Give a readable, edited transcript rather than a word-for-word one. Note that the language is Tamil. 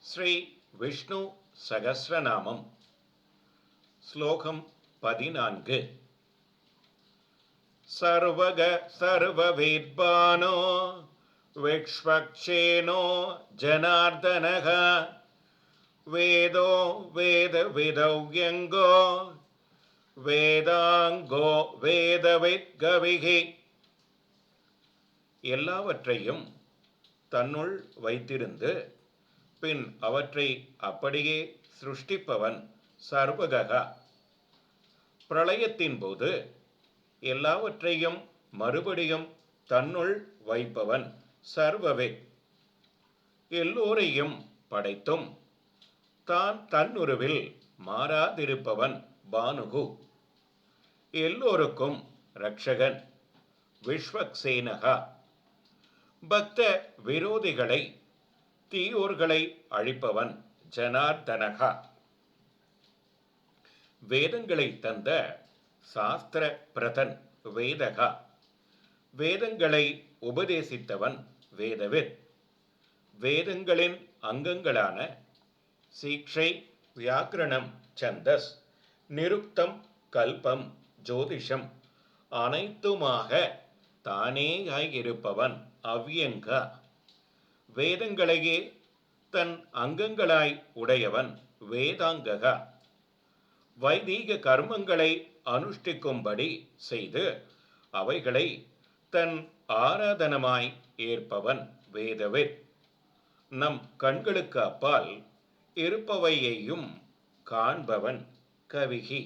ஸ்ரீ விஷ்ணு சகஸ்ரநாமம் ஸ்லோகம் 14. சர்வக சர்வவேத்பானோ விக்ஷ்வக்ஷேனோ ஜனார்தனக வேதோ வேதவிதவ்யங்கோ வேதாங்கோ வேதவித்கவிகி. எல்லாவற்றையும் தன்னுள் வைத்திருந்து பின் அவற்றை அப்படியே சிருஷ்டிப்பவன் சர்வகா. பிரளயத்தின் போது எல்லாவற்றையும் மறுபடியும் தன்னுள் வைப்பவன் சர்வவேத். எல்லோரையும் படைத்தும் தான் தன்னுருவில் மாறாதிருப்பவன் பானுகு. எல்லோருக்கும் ரக்ஷகன் விஸ்வக்சேனகா. பக்த விரோதிகளை தீயோர்களை அழிப்பவன் ஜனார்தனகா. வேதங்களை தந்த சாஸ்திர பிரதன் வேதகா. வேதங்களை உபதேசித்தவன் வேதவித். வேதங்களின் அங்கங்களான சீக்ஷை, வியாக்கரணம், சந்தஸ், நிருக்தம், கல்பம், ஜோதிஷம் அனைத்துமாக தானேயாயிருப்பவன் அவ்யங்கா. வேதங்களையே தன் அங்கங்களாய் உடையவன் வேதாங்ககா. வைதீக கர்மங்களை அனுஷ்டிக்கும்படி செய்து அவைகளை தன் ஆராதனமாய் ஏற்பவன் வேதவித். நம் கண்களுக்கு அப்பால் இருப்பவையையும் காண்பவன் கவிகி.